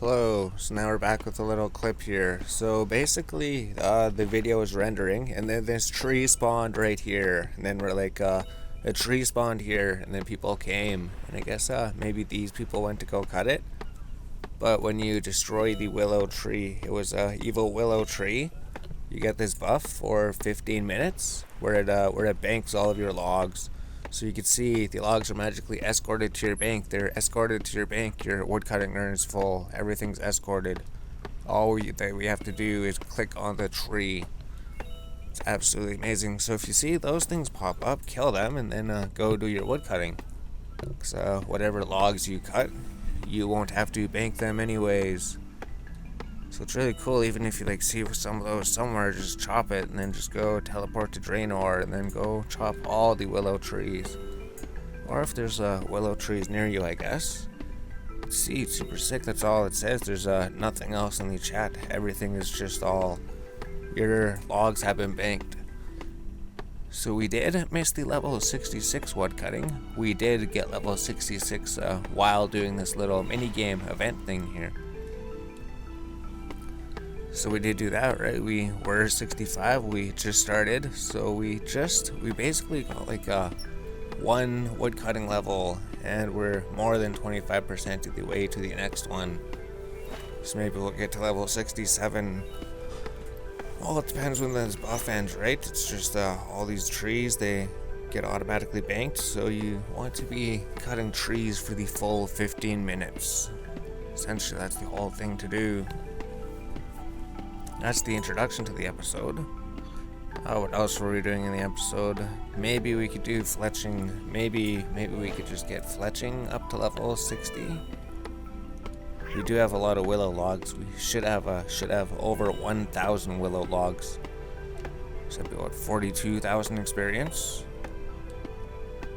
Hello, so now we're back with a little clip here. So basically, the video is rendering, and then this tree spawned right here, and then we're like, a tree spawned here, and then people came, and I guess, maybe these people went to go cut it, but when you destroy the willow tree, it was a evil willow tree, you get this buff for 15 minutes, where it banks all of your logs. So you can see the logs are magically escorted to your bank. They're escorted to your bank. Your woodcutting urn is full. Everything's escorted. All we have to do is click on the tree. It's absolutely amazing. So if you see those things pop up, kill them and then go do your woodcutting. So whatever logs you cut, you won't have to bank them anyways. So it's really cool. Even if you see some of those somewhere, just chop it and then just go teleport to Draenor and then go chop all the willow trees. Or if there's willow trees near you, I guess. See, it's super sick. That's all it says. There's nothing else in the chat. Everything is just all your logs have been banked. So we did miss the level 66 woodcutting. We did get level 66 while doing this little mini game event thing here. So we did do that, right? We were 65, we just started, so we basically got one woodcutting level, and we're more than 25% of the way to the next one. So maybe we'll get to level 67. Well, it depends when this buff ends, right? It's just all these trees, they get automatically banked, so you want to be cutting trees for the full 15 minutes. Essentially, that's the whole thing to do. That's the introduction to the episode. What else were we doing in the episode? Maybe we could do fletching. Maybe we could just get fletching up to level 60. We do have a lot of willow logs. We should have over 1,000 willow logs. So that'd be what, 42,000 experience?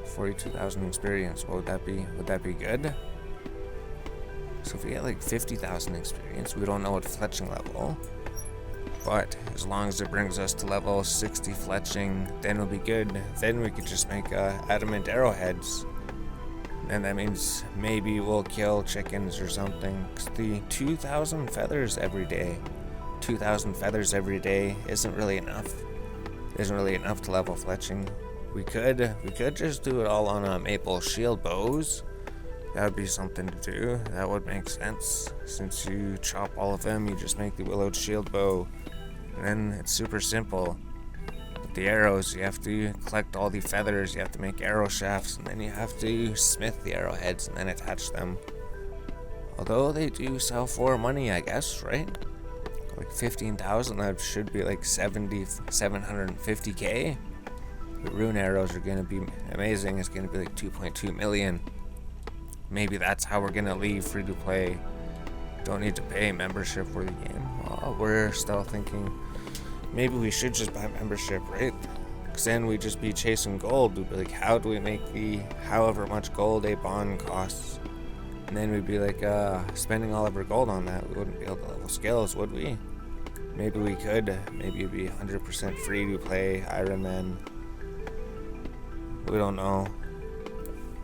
42,000 experience. What would that be? Would that be good? So if we get 50,000 experience, we don't know what fletching level. But as long as it brings us to level 60 fletching, then it'll be good. Then we could just make adamant arrowheads. And that means maybe we'll kill chickens or something. 'Cause the 2,000 feathers every day. 2,000 feathers every day isn't really enough. Isn't really enough to level fletching. We could just do it all on maple shield bows. That would be something to do. That would make sense. Since you chop all of them, you just make the willowed shield bow. And then it's super simple. With the arrows, you have to collect all the feathers, you have to make arrow shafts, and then you have to smith the arrowheads and then attach them. Although they do sell for money, I guess, right? 15,000, that should be 750k. The rune arrows are gonna be amazing. It's gonna be 2.2 million. Maybe that's how we're gonna leave free to play. Don't need to pay membership for the game. We're still thinking maybe we should just buy membership, right? Because then we'd just be chasing gold. We'd be how do we make the however much gold a bond costs? And then we'd be spending all of our gold on that. We wouldn't be able to level skills, would we? Maybe we could. Maybe it'd be 100% free to play Ironman. We don't know.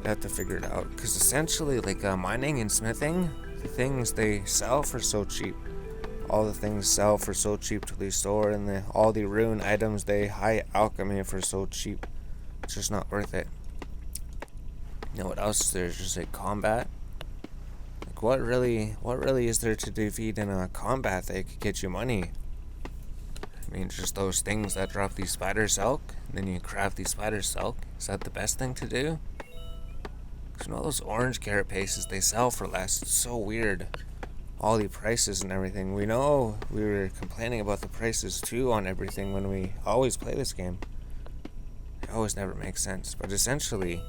We have to figure it out. Because essentially, mining and smithing, the things they sell for so cheap. All the things sell for so cheap to the store, and all the rune items they high alchemy for so cheap. It's just not worth it. You know what else? There's just combat. What really is there to defeat in a combat that could get you money? I mean, just those things that drop the spider silk, and then you craft the spider silk. Is that the best thing to do? Because those orange carrot pastes, they sell for less. It's so weird. All the prices and everything. We know we were complaining about the prices too on everything when we always play this game. It always never makes sense. But essentially,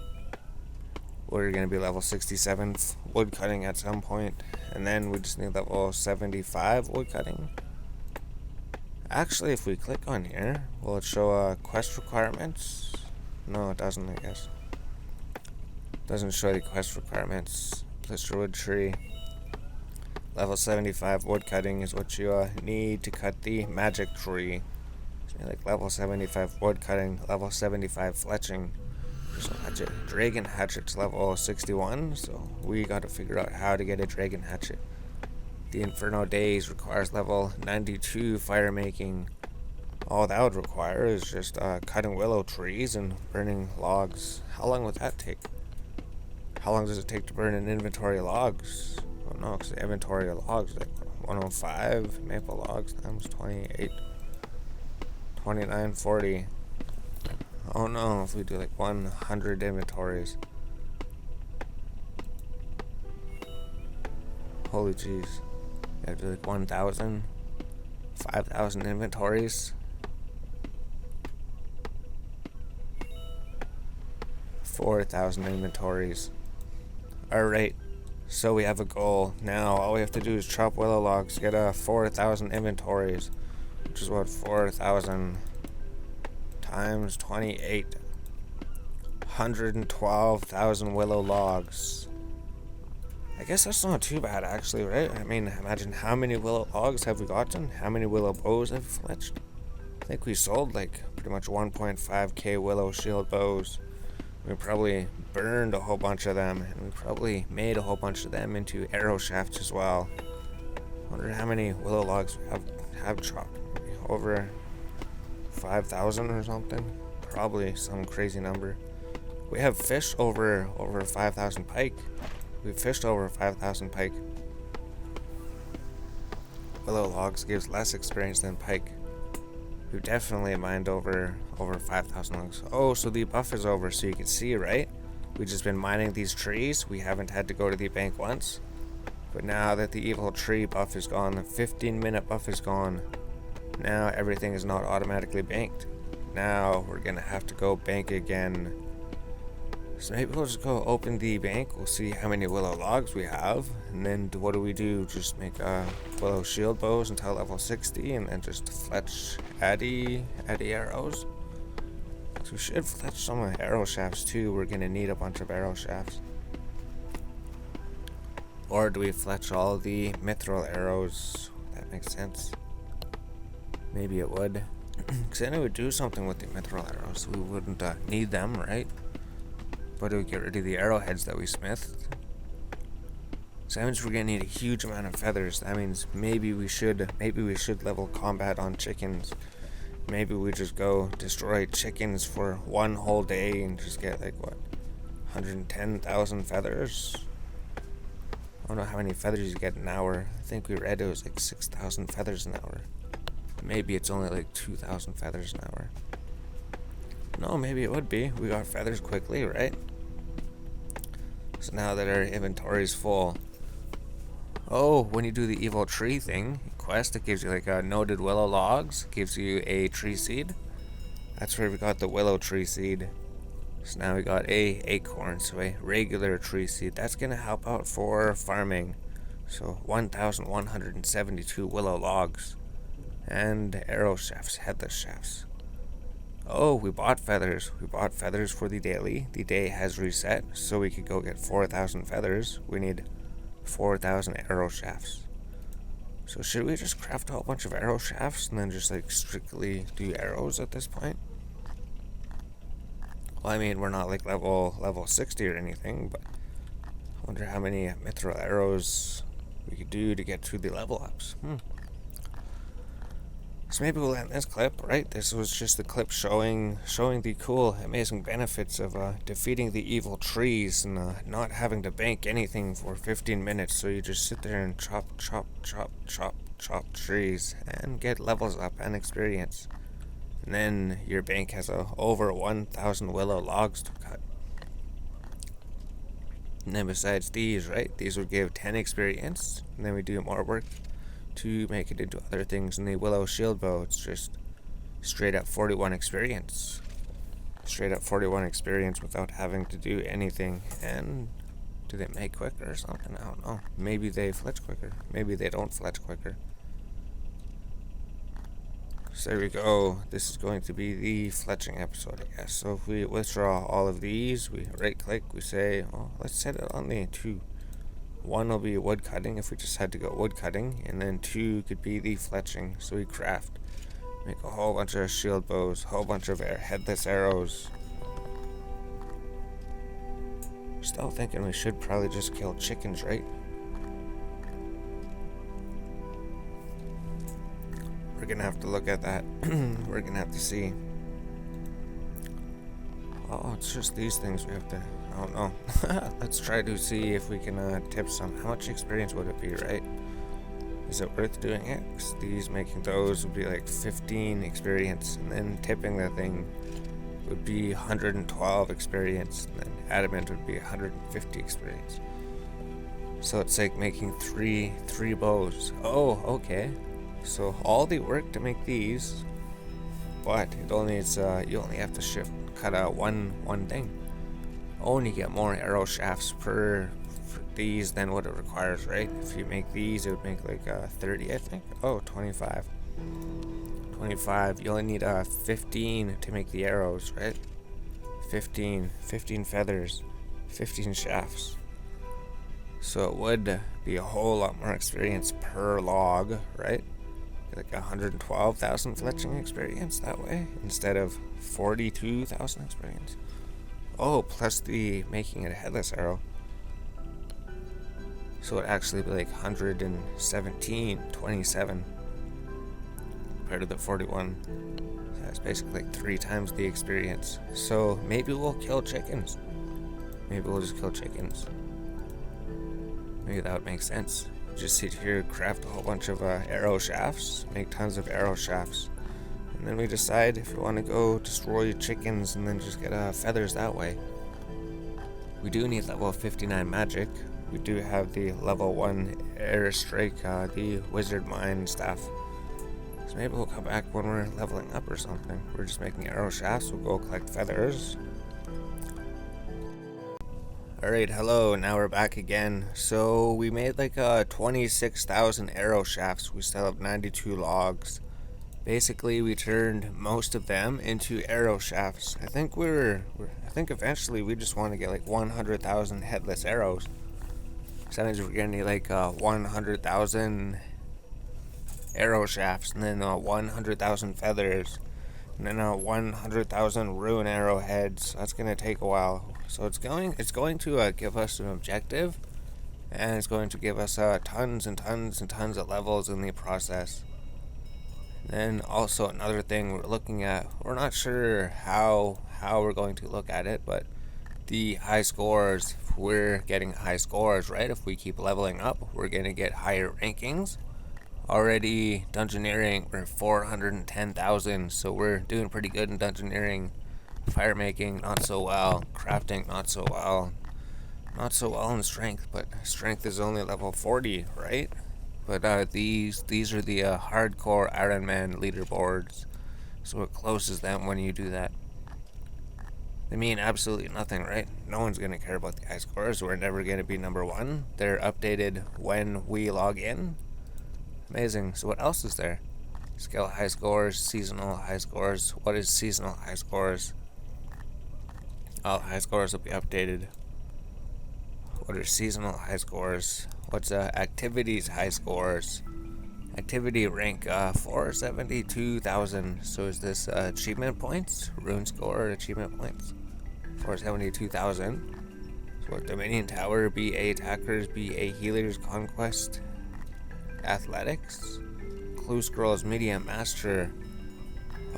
we're going to be level 67 woodcutting at some point. And then we just need level 75 woodcutting. Actually, if we click on here, will it show quest requirements? No, it doesn't, I guess. It doesn't show the quest requirements. Blisterwood tree. Level 75 woodcutting is what you need to cut the magic tree. So level 75 woodcutting, level 75 fletching. There's no hatchet. Dragon hatchet's level 61, so we gotta figure out how to get a dragon hatchet. The Inferno Days requires level 92 fire making. All that would require is just cutting willow trees and burning logs. How long would that take? How long does it take to burn an inventory of logs? Oh no, because the inventory of logs is like 105 maple logs times 28. 29, 40. Oh no, if we do like 100 inventories. Holy jeez. You have to do like 1,000, 5,000 inventories. 4,000 inventories. Alright, so we have a goal. Now all we have to do is chop willow logs, get 4,000 inventories, which is what, 4,000 times 28. 112,000 willow logs. I guess that's not too bad actually, right? I mean, imagine how many willow logs have we gotten? How many willow bows have we fletched? I think we sold like pretty much 1.5k willow shield bows. We probably burned a whole bunch of them, and we probably made a whole bunch of them into arrow shafts as well. Wonder how many willow logs we have chopped. Maybe over 5,000 or something. Probably some crazy number. We have fished over 5,000 pike. We've fished over 5,000 pike. Willow logs gives less experience than pike. We've definitely mined over 5,000 logs. Oh, so the buff is over, so you can see, right? We've just been mining these trees. We haven't had to go to the bank once. But now that the evil tree buff is gone, the 15-minute buff is gone, now everything is not automatically banked. Now we're gonna have to go bank again. So maybe we'll just go open the bank. We'll see how many willow logs we have, and then what do? Just make willow shield bows until level 60, and then just fletch addy arrows. So we should fletch some arrow shafts too. We're gonna need a bunch of arrow shafts. Or do we fletch all the mithril arrows? That makes sense. Maybe it would. Because then it would do something with the mithril arrows. We wouldn't need them, right? But it would get rid of the arrowheads that we smithed. So that means we're gonna need a huge amount of feathers. That means maybe we should level combat on chickens. Maybe we just go destroy chickens for one whole day and just get like what, 110,000 feathers? I don't know how many feathers you get an hour. I think we read it was like 6,000 feathers an hour. Maybe it's only like 2,000 feathers an hour. No, maybe it would be. We got feathers quickly, right? So now that our inventory is full. Oh, when you do the evil tree thing quest, it gives you like a noted willow logs. It gives you a tree seed. That's where we got the willow tree seed. So now we got a acorn, so a regular tree seed. That's gonna help out for farming. So 1,172 willow logs. And arrow shafts, headless shafts. Oh, we bought feathers. We bought feathers for the daily. The day has reset, so we could go get 4,000 feathers. We need 4,000 arrow shafts. So should we just craft a whole bunch of arrow shafts and then just like strictly do arrows at this point? Well, I mean, we're not like level 60 or anything, but I wonder how many mithril arrows we could do to get to the level ups. So maybe we'll end this clip, right? This was just the clip showing the cool, amazing benefits of defeating the evil trees and not having to bank anything for 15 minutes. So you just sit there and chop trees and get levels up and experience. And then your bank has over 1,000 willow logs to cut. And then besides these, right? These would give 10 experience. And then we do more work to make it into other things. In the willow shield bow, it's just straight up 41 experience. Straight up 41 experience without having to do anything. And do they make quicker or something? I don't know. Maybe they fletch quicker. Maybe they don't fletch quicker. So there we go. This is going to be the fletching episode, I guess. So if we withdraw all of these, we right click, we say, oh, let's set it on the 2. 1 will be wood cutting if we just had to go wood cutting, and then 2 could be the fletching. So we craft, make a whole bunch of shield bows, a whole bunch of headless arrows. Still thinking we should probably just kill chickens, right? we're gonna have to look at that. We're gonna have to see. Oh, it's just these things we have to. I don't know. Let's try to see if we can tip some. How much experience would it be, right? Is it worth doing it? 'Cause these making those would be like 15 experience, and then tipping the thing would be 112 experience, and then adamant would be 150 experience. So it's like making three bows. Oh, okay. So all the work to make these, but it only is you only have to cut out one thing. Oh, and you get more arrow shafts for these than what it requires, right? If you make these, it would make like 30, I think. Oh, 25. 25. You only need 15 to make the arrows, right? 15 feathers, 15 shafts. So it would be a whole lot more experience per log, right? Like 112,000 fletching experience that way instead of 42,000 experience. Oh, plus the making it a headless arrow. So it actually be like 127 compared to the 41. So that's basically like 3 times the experience. So maybe we'll kill chickens. Maybe we'll just kill chickens. Maybe that would make sense. Just sit here, craft a whole bunch of arrow shafts, make tons of arrow shafts, and then we decide if we want to go destroy chickens and then just get feathers that way. We do need level 59 magic. We do have the level 1 airstrike, the wizard mine stuff. So maybe we'll come back when we're leveling up or something. We're just making arrow shafts, we'll go collect feathers. Alright, hello, now we're back again. So we made like 26,000 arrow shafts. We still have 92 logs. Basically, we turned most of them into arrow shafts. I think I think eventually we just want to get like 100,000 headless arrows. So that means we're gonna need like 100,000 arrow shafts, and then 100,000 feathers, and then 100,000 rune arrowheads. That's gonna take a while. So it's going to give us an objective, and it's going to give us tons and tons and tons of levels in the process. And then also another thing we're looking at, we're not sure how we're going to look at it, but the high scores, if we're getting high scores, right? If we keep leveling up, we're gonna get higher rankings. Already dungeoneering, we're 410,000, so we're doing pretty good in dungeoneering. Fire making, not so well. Crafting, not so well. Not so well in strength, but strength is only level 40, right? But these are the hardcore Ironman leaderboards. So it closes them when you do that. They mean absolutely nothing, right? No one's gonna care about the high scores. We're never gonna be number 1. They're updated when we log in. Amazing. So what else is there? Skill high scores, seasonal high scores. What is seasonal high scores? All high scores will be updated. What are seasonal high scores? What's activities high scores? Activity rank 472,000. So is this achievement points? Rune score achievement points. 472,000. So what? Dominion Tower, BA attackers, BA healers, conquest, athletics, clue scrolls, medium master.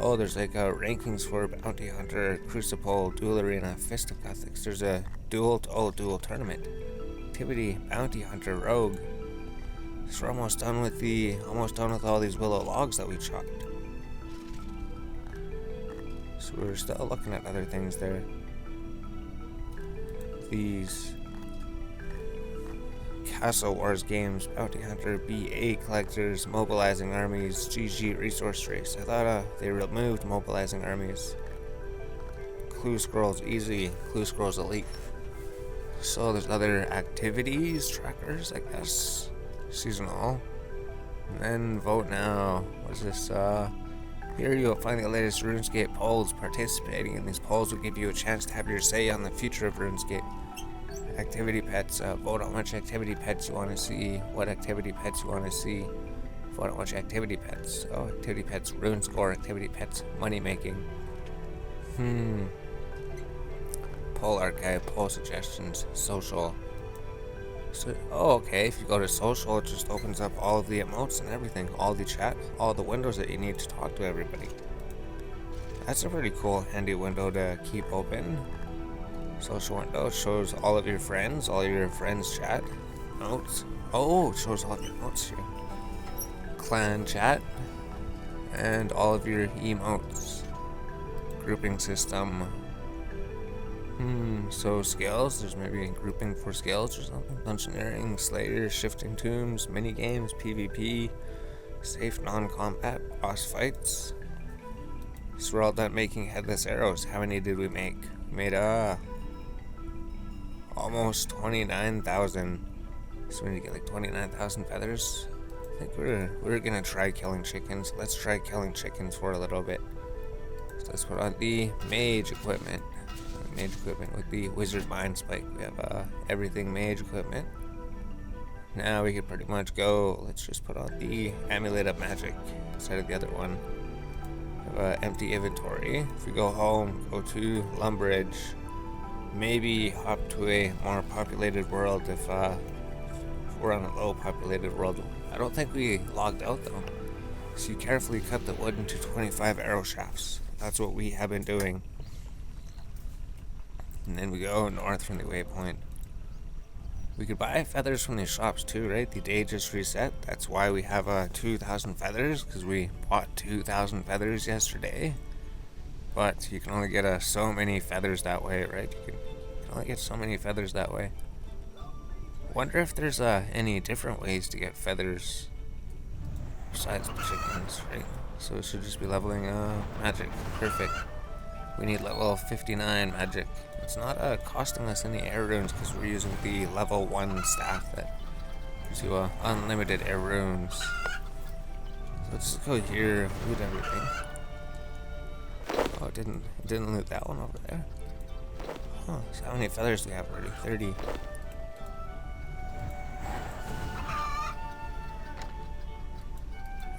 Oh, there's like rankings for bounty hunter, crucible, duel arena, fisticuffs. There's a duel tournament. Activity, bounty hunter, rogue. So we're almost done with all these willow logs that we chopped. So we're still looking at other things there. These Castle Wars games, bounty hunter, BA collectors, mobilizing armies, GG resource race. I thought they removed mobilizing armies. Clue scrolls easy, clue scrolls elite. So there's other activities, trackers, I guess. Seasonal. And then vote now. What's this? Here you'll find the latest Runescape polls. Participating in these polls will give you a chance to have your say on the future of Runescape. Activity pets. Vote on which activity pets you want to see. What activity pets you want to see. Vote on which activity pets. Oh, activity pets, rune score, activity pets, money making. Poll archive, poll suggestions, social. So, oh, okay, if you go to social, it just opens up all of the emotes and everything, all the chat, all the windows that you need to talk to everybody. That's a pretty cool, handy window to keep open. Social window shows all of your friends chat, notes. Oh, it shows all of your notes here. Clan chat, and all of your emotes. Grouping system. So skills, there's maybe a grouping for skills or something. Dungeoneering, Slayer, Shifting Tombs, mini games, PvP, safe non-combat, boss fights. So we're all done making headless arrows. How many did we make? We made almost 29,000. So we need to get like 29,000 feathers. I think we're gonna try killing chickens. Let's try killing chickens for a little bit. So let's put on the mage equipment. Mage equipment with the wizard mind spike. We have everything mage equipment. Now we can pretty much go. Let's just put on the amulet of magic instead of the other one. We have empty inventory. If we go home, go to Lumbridge, maybe hop to a more populated world if we're on a low populated world. I don't think we logged out though. So you carefully cut the wood into 25 arrow shafts. That's what we have been doing. And then we go north from the waypoint. We could buy feathers from these shops too, right? The day just reset. That's why we have 2,000 feathers, because we bought 2,000 feathers yesterday. But you can only get so many feathers that way, right? You can only get so many feathers that way. Wonder if there's any different ways to get feathers besides the chickens, right? So it should just be leveling magic. Perfect. We need level 59 magic. It's not costing us any air runes because we're using the level 1 staff that gives you unlimited air runes. So let's just go here, loot everything. Oh, it didn't loot that one over there. Huh, so how many feathers do we have already? 30.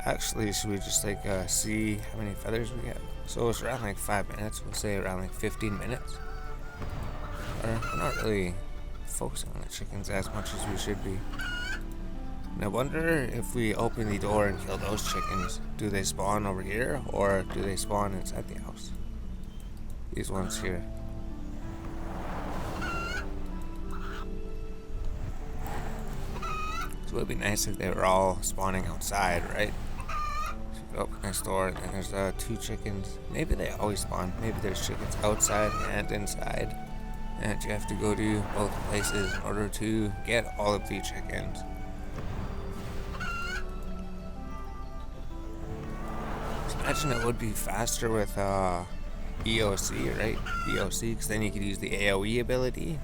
Actually, should we just like see how many feathers we have? So it's around like 5 minutes. We'll say around like 15 minutes. We're not really focusing on the chickens as much as we should be. And I wonder if we open the door and kill those chickens, do they spawn over here or do they spawn inside the house? These ones here. So it would be nice if they were all spawning outside, right? Go up next door, and then there's 2 chickens. Maybe they always spawn. Maybe there's chickens outside and inside. And you have to go to both places in order to get all of the chickens. So imagine it would be faster with EOC, right? EOC, because then you could use the AoE ability.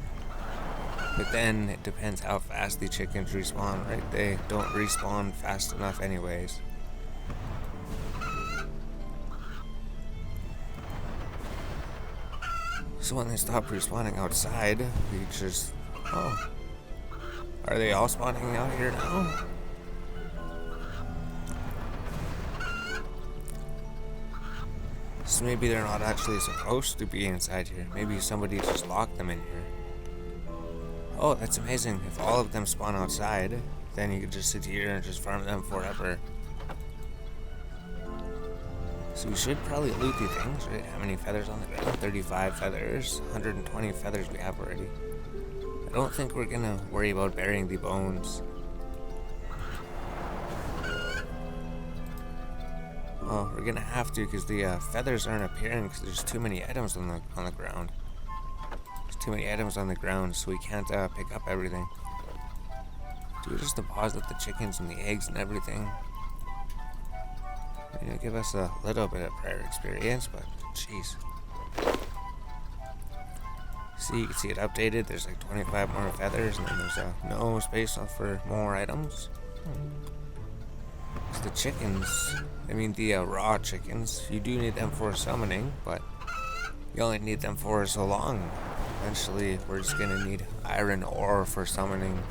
But then it depends how fast the chickens respawn, right? They don't respawn fast enough anyways. So when they stop respawning outside, we just... Oh. Are they all spawning out here now? So maybe they're not actually supposed to be inside here. Maybe somebody just locked them in here. Oh, that's amazing. If all of them spawn outside, then you could just sit here and just farm them forever. So we should probably loot the things, right? How many feathers on the ground? 35 feathers. 120 feathers we have already. I don't think we're gonna worry about burying the bones. Oh, we're gonna have to because the feathers aren't appearing because there's too many items on the ground. There's too many items on the ground, so we can't pick up everything. Do we just deposit the chickens and the eggs and everything? You know, give us a little bit of prior experience, but jeez. See, you can see it updated. There's like 25 more feathers, and then there's no space for more items. The chickens, I mean the raw chickens, you do need them for summoning, but you only need them for so long. Eventually, we're just gonna need iron ore for summoning.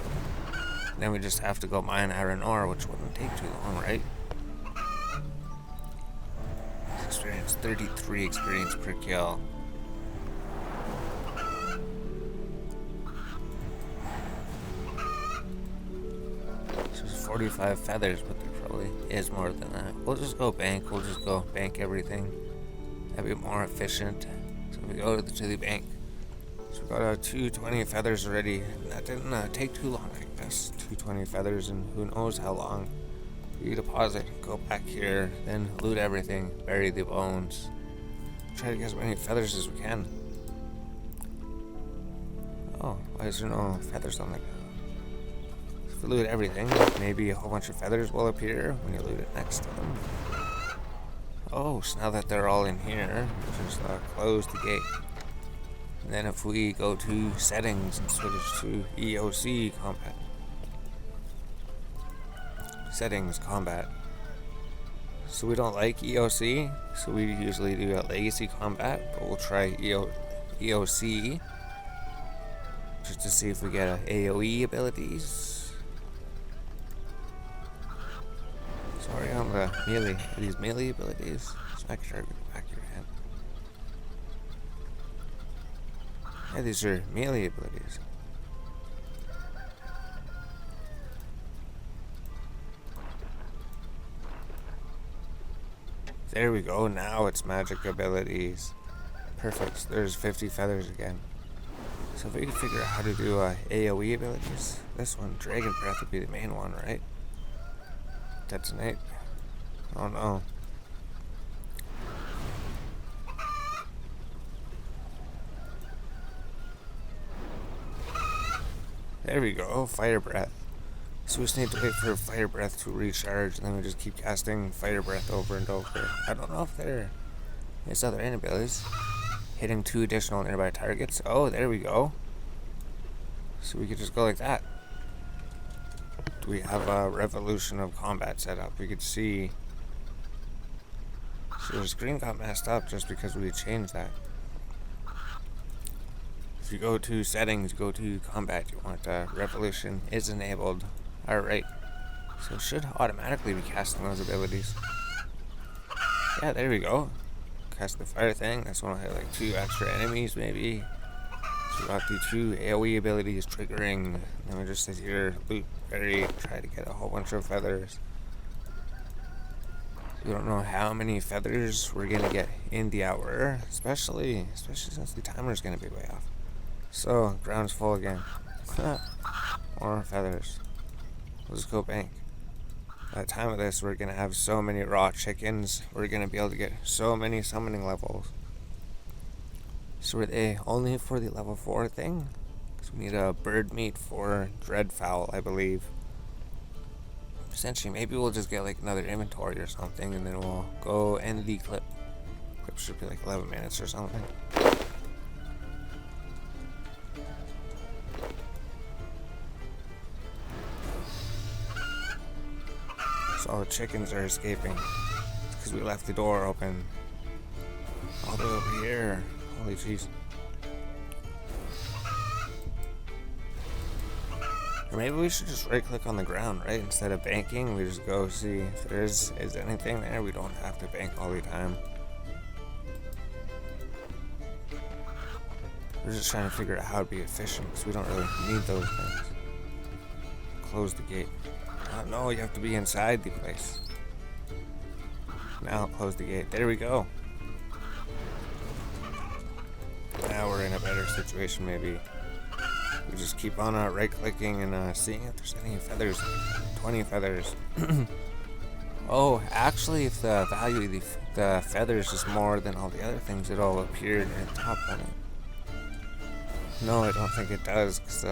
Then we just have to go mine iron ore, which wouldn't take too long, right? Experience, 33 experience per kill. 45 feathers, but there probably is more than that. We'll just go bank. We'll just go bank everything. That'd be more efficient. So we go to the bank. So we got 220 feathers already. That didn't take too long, I guess. 220 feathers, and who knows how long. We deposit, go back here, then loot everything, bury the bones. Try to get as many feathers as we can. Oh, why is there no feathers on the ground? If we loot everything, maybe a whole bunch of feathers will appear when you loot it next time. Oh, so now that they're all in here, just close the gate. And then if we go to settings and switch to EOC combat. Settings combat. So we don't like EOC, so we usually do a legacy combat, but we'll try EOC just to see if we get AoE abilities. Sorry, on the melee. These melee abilities. Smack a target with the back of your hand. Yeah, these are melee abilities. There we go, now it's magic abilities. Perfect, there's 50 feathers again. So if we can figure out how to do AoE abilities, this one, Dragon Breath, would be the main one, right? Detonate. Oh no. There we go, Fire Breath. So we just need to wait for Fire Breath to recharge, and then we just keep casting Fire Breath over and over. I don't know if there is other abilities. Hitting 2 additional nearby targets. Oh, there we go. So we could just go like that. Do we have a Revolution of Combat set up? We could see. So the screen got messed up just because we changed that. If you go to settings, go to combat, you want Revolution is enabled. Alright, so it should automatically be casting those abilities. Yeah, there we go. Cast the fire thing. That's when I have like 2 extra enemies, maybe. So we got the 2 AoE abilities triggering. Then we just sit here, loot, bury, try to get a whole bunch of feathers. We don't know how many feathers we're gonna get in the hour, especially since the timer's gonna be way off. So, ground's full again. More feathers. We'll just go bank. By the time of this, we're gonna have so many raw chickens. We're gonna be able to get so many summoning levels. So were they only for the level 4 thing? Because we need a bird meat for Dreadfowl, I believe. Essentially, maybe we'll just get like another inventory or something, and then we'll go end the clip. Clip should be like 11 minutes or something. So all the chickens are escaping because we left the door open all the way over here. Holy jeez. Or maybe we should just right click on the ground, right? Instead of banking, we just go see if there is anything there. We don't have to bank all the time. We're just trying to figure out how to be efficient because we don't really need those things. Close the gate. No, you have to be inside the place. Now close the gate. There we go. Now we're in a better situation, maybe. We just keep on right-clicking and seeing if there's any feathers. 20 feathers. Oh, actually, if the value of the feathers is more than all the other things, it'll appear in the top on it. No, I don't think it does, because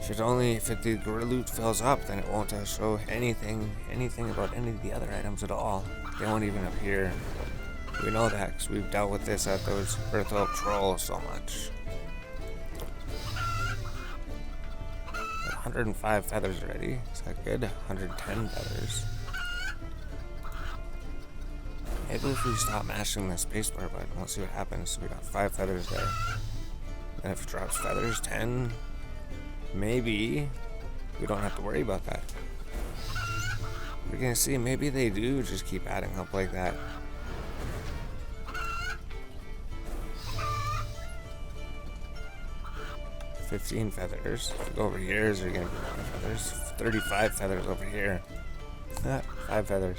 if the loot fills up, then it won't show anything about any of the other items at all. They won't even appear. We know that because we've dealt with this at those Earth-Elf trolls so much. 105 feathers already. Is that good? 110 feathers. Maybe if we stop mashing the spacebar button, we'll see what happens. So we got 5 feathers there. And if it drops feathers, 10. Maybe we don't have to worry about that. We're gonna see, maybe they do just keep adding up like that. 15 feathers. If we go over here, is there gonna be more feathers? 35 feathers over here. 5 feathers.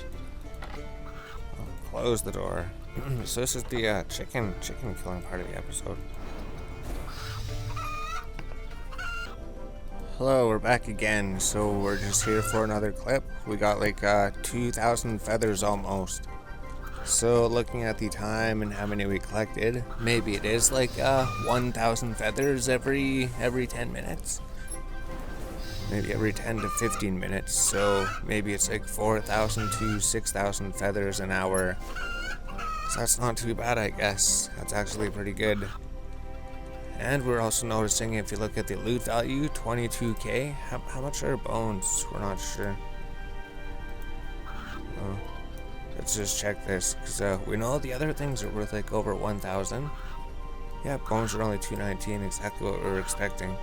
Close the door. So this is the chicken killing part of the episode. Hello, we're back again. So we're just here for another clip. We got like 2,000 feathers almost. So looking at the time and how many we collected, maybe it is like 1,000 feathers every 10 minutes. Maybe every 10 to 15 minutes. So maybe it's like 4,000 to 6,000 feathers an hour. So that's not too bad, I guess. That's actually pretty good. And we're also noticing, if you look at the loot value, 22k. How much are bones? We're not sure. Let's just check this, because we know the other things are worth like over 1,000. Yeah, bones are only 219, exactly what we were expecting.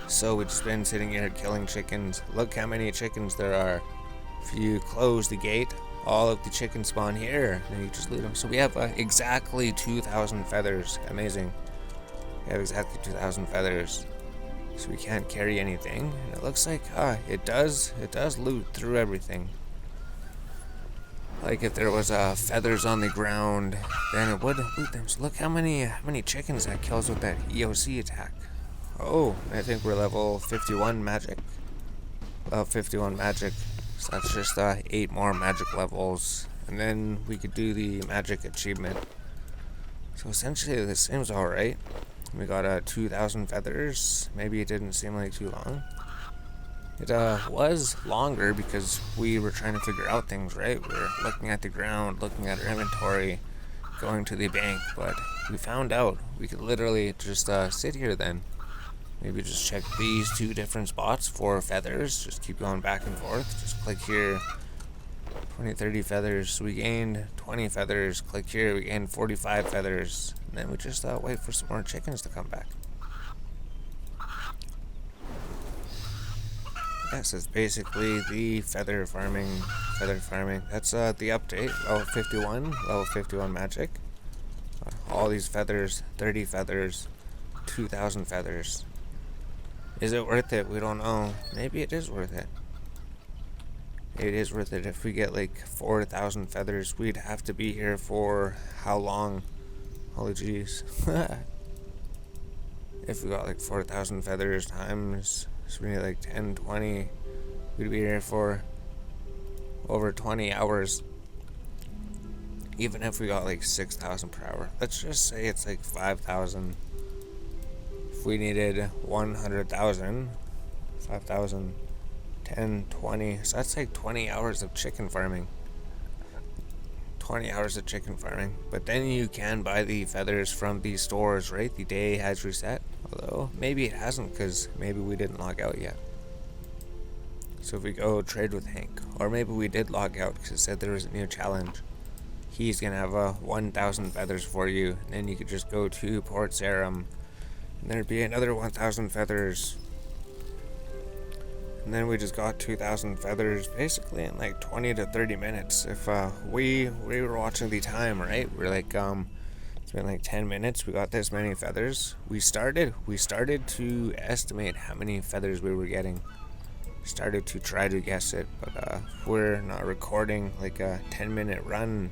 So we've just been sitting here killing chickens. Look how many chickens there are. If you close the gate, all of the chickens spawn here, and you just loot them. So we have exactly 2,000 feathers. Amazing. We have exactly 2,000 feathers. So we can't carry anything. And it looks like it does loot through everything. Like if there was feathers on the ground, then it would loot them. So look how many chickens that kills with that EOC attack. Oh, I think we're level 51 magic. Level 51 magic. So that's just 8 more magic levels, and then we could do the magic achievement. So essentially this seems alright. We got 2,000 feathers. Maybe it didn't seem like too long. It was longer because we were trying to figure out things, right? We were looking at the ground, looking at our inventory, going to the bank, but we found out we could literally just sit here then. Maybe just check these 2 different spots for feathers. Just keep going back and forth. Just click here. 20, 30 feathers. So we gained 20 feathers. Click here. We gained 45 feathers. And then we just wait for some more chickens to come back. Yes, it's basically the feather farming. That's the update. Level 51. Level 51 magic. All these feathers. 30 feathers. 2,000 feathers. Is it worth it? We don't know. Maybe it is worth it. It is worth it. If we get like 4,000 feathers, we'd have to be here for how long? Holy jeez. If we got like 4,000 feathers times, so we need like 10, 20, we'd be here for over 20 hours. Even if we got like 6,000 per hour. Let's just say it's like 5,000. We needed 100,000, 5,000, 10, 20, so that's like 20 hours of chicken farming. 20 hours of chicken farming. But then you can buy the feathers from the stores, right? The day has reset. Although, maybe it hasn't, because maybe we didn't log out yet. So if we go trade with Hank, or maybe we did log out because it said there was a new challenge. He's going to have 1,000 feathers for you, and then you could just go to Port Sarum. And there'd be another 1,000 feathers. And then we just got 2,000 feathers basically in like 20 to 30 minutes. If we were watching the time, right? We're like, it's been like 10 minutes. We got this many feathers. We started to estimate how many feathers we were getting. Started to try to guess it, but we're not recording like a 10-minute run,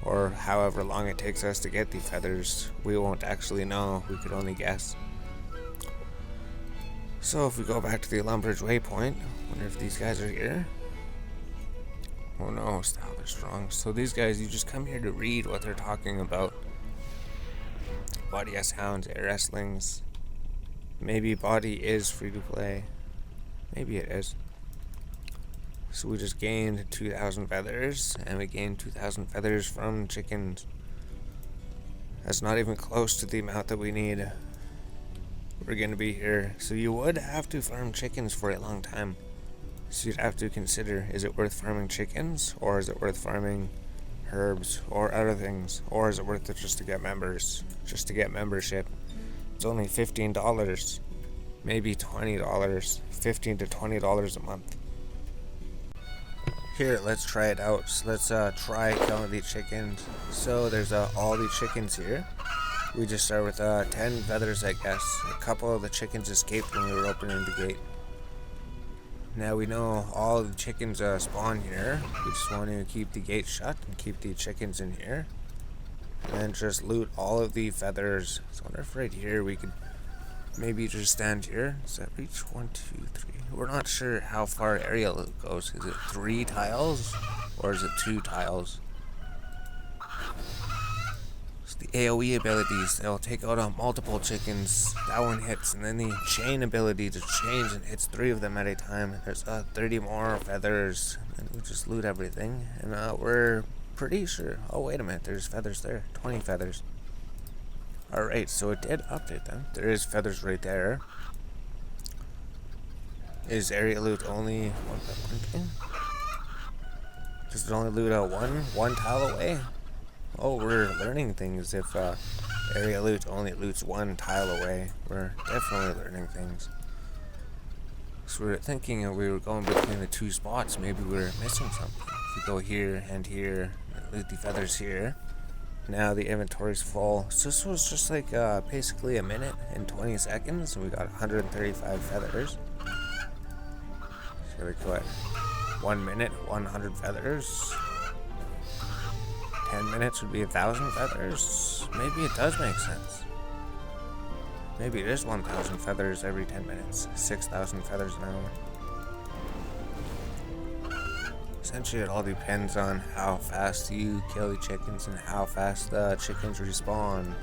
or however long it takes us to get the feathers, we won't actually know. We could only guess. So if we go back to the Lumbridge waypoint, wonder if these guys are here. Oh no, style, they're strong. So these guys, you just come here to read what they're talking about. Body S hounds, air wrestlings. Maybe body is free to play. Maybe it is. So we just gained 2,000 feathers, and we gained 2,000 feathers from chickens. That's not even close to the amount that we need. We're gonna be here. So you would have to farm chickens for a long time. So you'd have to consider, is it worth farming chickens, or is it worth farming herbs or other things, or is it worth it just to get members, just to get membership? It's only $15, maybe $20, $15 to $20 a month. Here, let's try it out. So let's try killing the chickens. So there's all the chickens here. We just start with 10 feathers, I guess. A couple of the chickens escaped when we were opening the gate. Now we know all the chickens spawn here. We just want to keep the gate shut and keep the chickens in here. And then just loot all of the feathers. So I wonder if right here we could maybe just stand here. Does that reach 1, 2, 3? We're not sure how far area loot goes. Is it 3 tiles or is it 2 tiles? So the AoE abilities, they'll take out multiple chickens. That one hits, and then the chain ability to change and hits 3 of them at a time. There's 30 more feathers, and we just loot everything. And we're pretty sure. Oh wait a minute, there's feathers there. 20 feathers. Alright, so it did update them. There is feathers right there. Is area loot only one thing? Does it only loot one tile away? Oh, we're learning things. If area loot only loots 1 tile away, we're definitely learning things. So we were thinking we were going between the 2 spots. Maybe we were missing something. If we go here and here, and loot the feathers here. Now the inventory's full. So this was just like basically a minute and 20 seconds, and we got 135 feathers. So like what? 1 minute, 100 feathers. 10 minutes would be 1,000 feathers. Maybe it does make sense. Maybe it is 1,000 feathers every 10 minutes. 6,000 feathers an hour. Essentially, it all depends on how fast you kill the chickens and how fast the chickens respawn.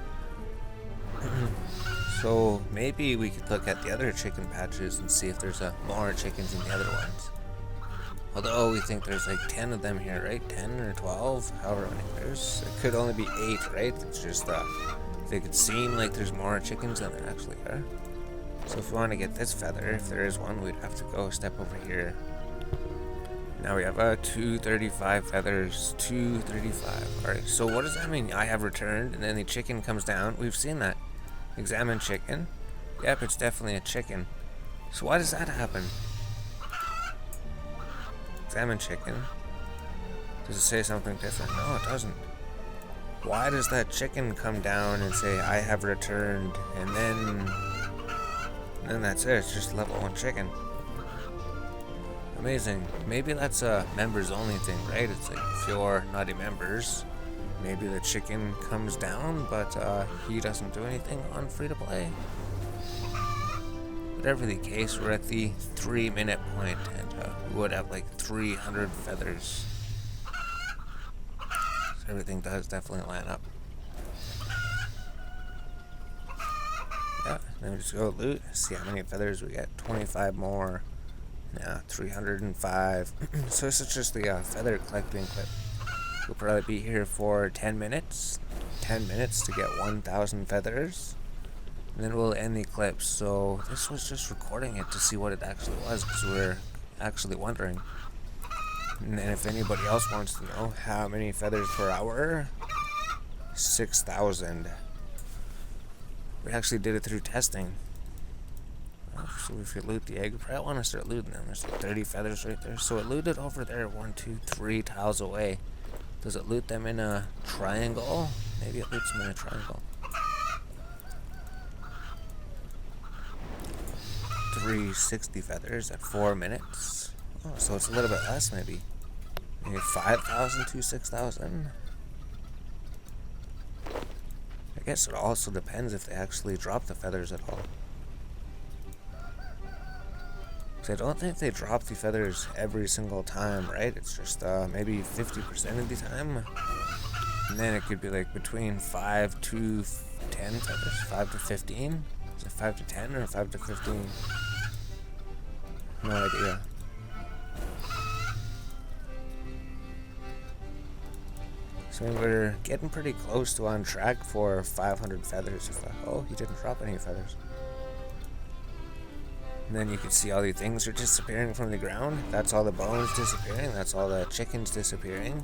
So maybe we could look at the other chicken patches and see if there's more chickens in the other ones. Although we think there's like 10 of them here, right? 10 or 12, however many there's. It could only be 8, right? It's just they could seem like there's more chickens than there actually are. So if we want to get this feather, if there is one, we'd have to go step over here. Now we have 235 feathers, 235. Alright, so what does that mean? I have returned, and then the chicken comes down. We've seen that. Examine chicken. Yep, it's definitely a chicken. So why does that happen? Examine chicken. Does it say something different? No, it doesn't. Why does that chicken come down and say, I have returned, and then that's it, it's just level 1 chicken. Amazing. Maybe that's a members only thing, right? It's like if you're not a members, maybe the chicken comes down, but he doesn't do anything on free to play. Whatever the case, we're at the 3-minute point, and we would have like 300 feathers. So everything does definitely line up. Yeah, then we just go loot, see how many feathers we get. 25 more. Yeah, 305. So this is just the feather collecting clip. We'll probably be here for 10 minutes. 10 minutes to get 1,000 feathers. And then we'll end the clip. So this was just recording it to see what it actually was, because we're actually wondering. And then if anybody else wants to know how many feathers per hour, 6,000. We actually did it through testing. So if you loot the egg, you probably want to start looting them. There's like 30 feathers right there. So it looted over there 1, 2, 3 tiles away. Does it loot them in a triangle? Maybe it loots them in a triangle. 360 feathers at 4 minutes. Oh, so it's a little bit less maybe. Maybe 5,000 to 6,000. I guess it also depends if they actually drop the feathers at all. So I don't think they drop the feathers every single time, right? It's just maybe 50% of the time. And then it could be like between 5 to 10 feathers, 5 to 15. Is it 5 to 10 or 5 to 15? No idea. So we're getting pretty close to on track for 500 feathers. Oh, he didn't drop any feathers. And then you can see all the things are disappearing from the ground. That's all the bones disappearing. That's all the chickens disappearing.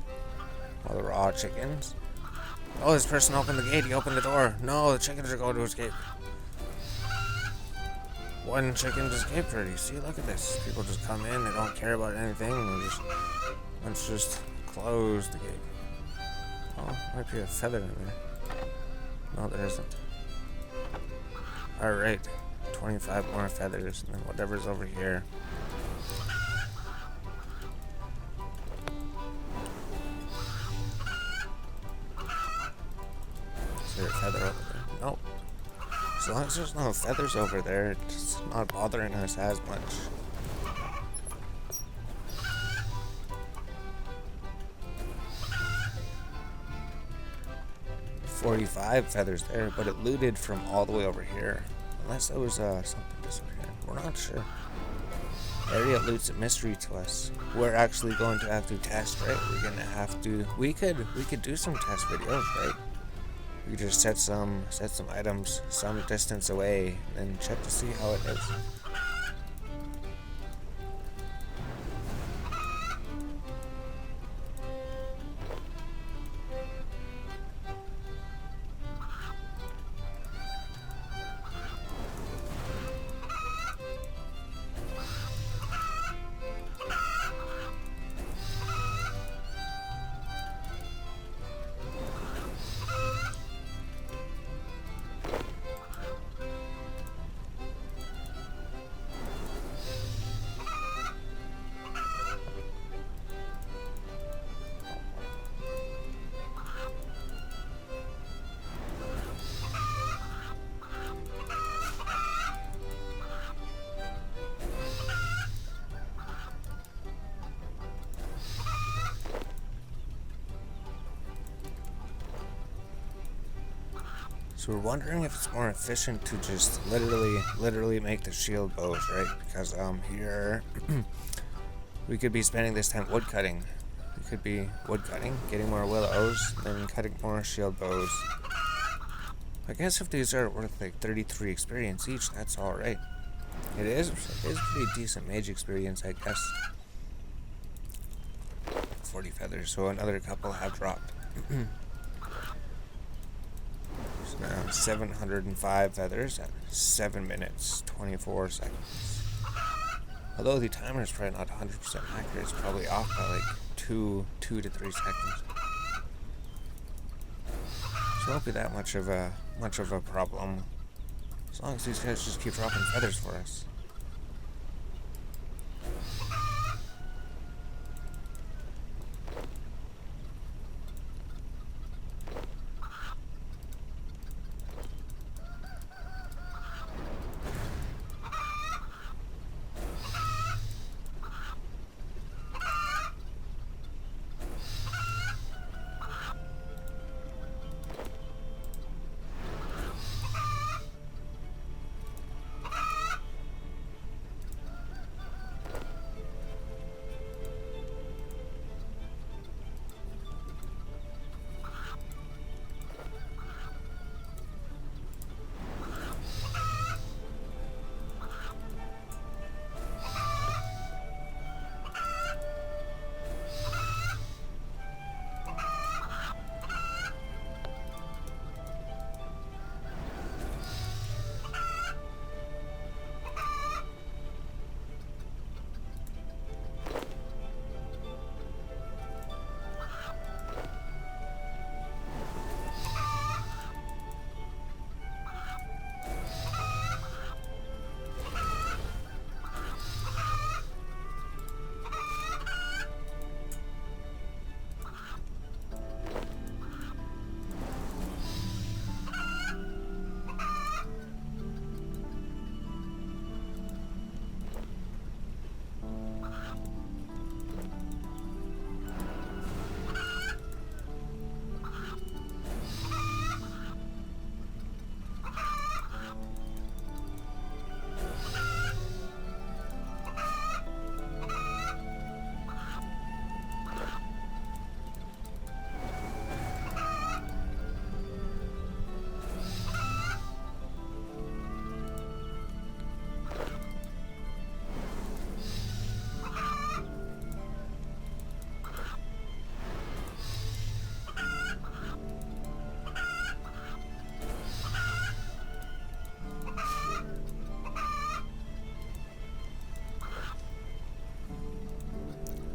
All the raw chickens. Oh, this person opened the gate. He opened the door. No, the chickens are going to escape. One chicken just escaped already. See, look at this. People just come in. They don't care about anything. Let's just close the gate. Oh, might be a feather in there. No, there isn't. Alright. 25 more feathers, and then whatever's over here. Is there a feather over there? Nope. As long as there's no feathers over there, it's not bothering us as much. $45 feathers there, but it looted from all the way over here. Unless there was something just over here. We're not sure. Area loots a mystery to us. We're actually going to have to test, right? We're gonna have to. We could do some test videos, right? We could just set some items some distance away and check to see how it is. So we're wondering if it's more efficient to just literally make the shield bows, right? Because here we could be spending this time wood cutting. We could be wood cutting, getting more willows, then cutting more shield bows. I guess if these are worth like 33 experience each, that's all right. It is pretty decent mage experience, I guess. 40 feathers, so another couple have dropped. Now 705 feathers at 7 minutes 24 seconds. Although the timer is probably not 100% accurate, it's probably off by like 2 to 3 seconds. So it won't be that much of a problem as long as these guys just keep dropping feathers for us.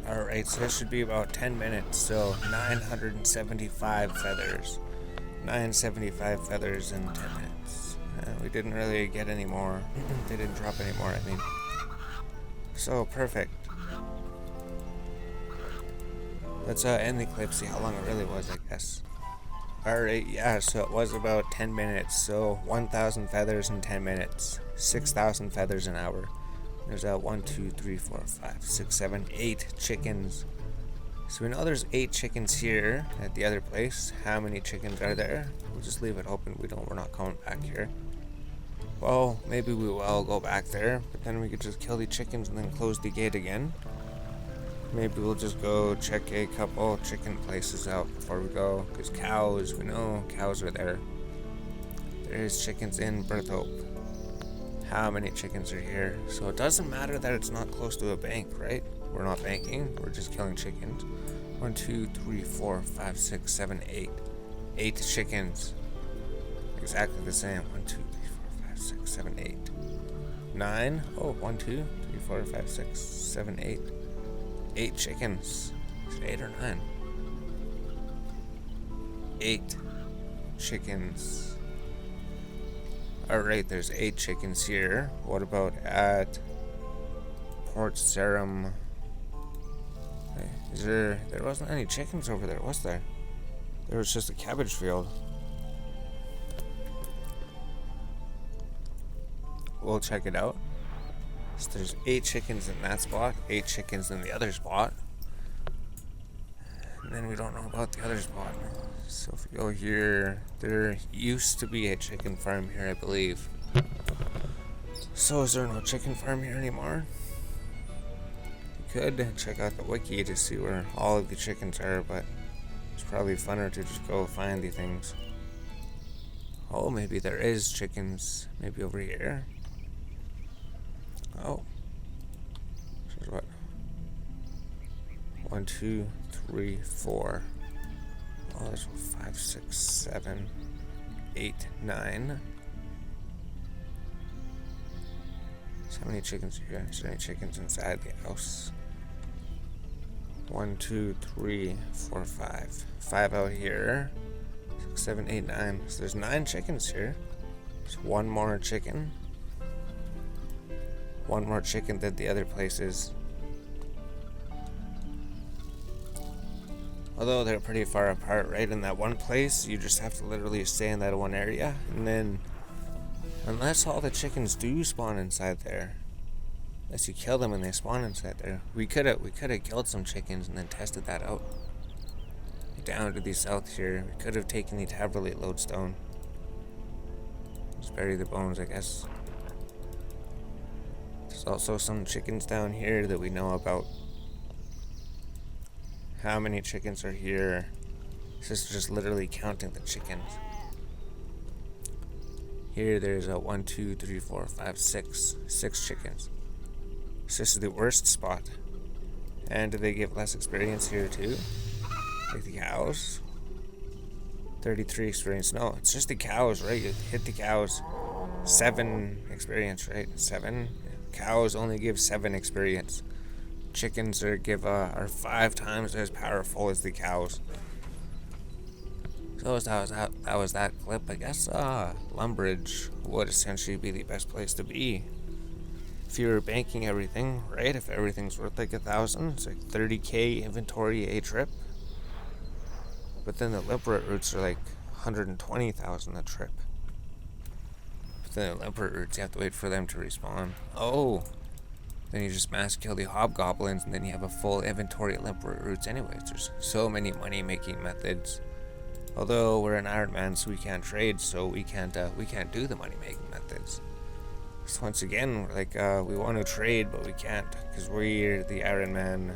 Alright, so this should be about 10 minutes, so 975 feathers. 975 feathers in 10 minutes. We didn't really get any more. They didn't drop any more, I mean. So, perfect. Let's end the clip, see how long it really was, I guess. Alright, yeah, so it was about 10 minutes. So, 1,000 feathers in 10 minutes. 6,000 feathers an hour. There's 1, 2, 3, 4, 5, 6, 7, 8 chickens. So we know there's 8 chickens here at the other place. How many chickens are there? We'll just leave it open. We're not coming back here. Well, maybe we will go back there, but then we could just kill the chickens and then close the gate again. Maybe we'll just go check a couple chicken places out before we go, because cows, we know cows are there. There's chickens in Berthope. How many chickens are here? So it doesn't matter that it's not close to a bank, right? We're not banking, we're just killing chickens. 1, 2, 3, 4, 5, 6, 7, 8. 8 chickens. Exactly the same. 1, 2, 3, 4, 5, 6, 7, 8. 9. Oh, 1, 2, 3, 4, 5, 6, 7, 8. 8 chickens. Is it 8 or 9? 8 chickens. Alright, there's 8 chickens here. What about at Port Sarum? There wasn't any chickens over there, was there? There was just a cabbage field. We'll check it out. So there's 8 chickens in that spot, 8 chickens in the other spot. And then we don't know about the other spot. So if we go here, there used to be a chicken farm here, I believe. So is there no chicken farm here anymore? We could check out the wiki to see where all of the chickens are, but it's probably funner to just go find the things. Oh, maybe there is chickens. Maybe over here. Oh. This is what? 1, 2, 3, 4. Oh, there's 5, 6, 7, 8, 9. So how many chickens are here? Is there any chickens inside the house? 1, 2, 3, 4, 5. 5 out here. 6, 7, 8, 9. So there's 9 chickens here. There's 1 more chicken. 1 more chicken than the other places. Although they're pretty far apart, right? In that one place, you just have to literally stay in that one area. And then, unless all the chickens do spawn inside there, unless you kill them and they spawn inside there, we could have killed some chickens and then tested that out. Down to the south here, we could have taken the Taberlate lodestone. Just bury the bones, I guess. There's also some chickens down here that we know about. How many chickens are here? This is just literally counting the chickens. Here there's a 1, 2, 3, 4, 5, 6. 6 chickens. So this is the worst spot. And do they give less experience here too? Like the cows? 33 experience. No, it's just the cows, right? You hit the cows. 7 experience, right? 7. Cows only give 7 experience. Chickens are 5 times as powerful as the cows. So that was that clip. I guess Lumbridge would essentially be the best place to be if you're banking everything, right? If everything's worth like 1,000, it's like 30k inventory a trip. But then the Limperate routes are like 120,000 a trip. But then the Limperate routes, you have to wait for them to respawn. Oh. Then you just mass kill the hobgoblins, and then you have a full inventory of Limperate routes anyways. There's so many money-making methods. Although we're an Ironman, so we can't trade, so we can't do the money-making methods. So once again, like we want to trade, but we can't, because we're the Ironman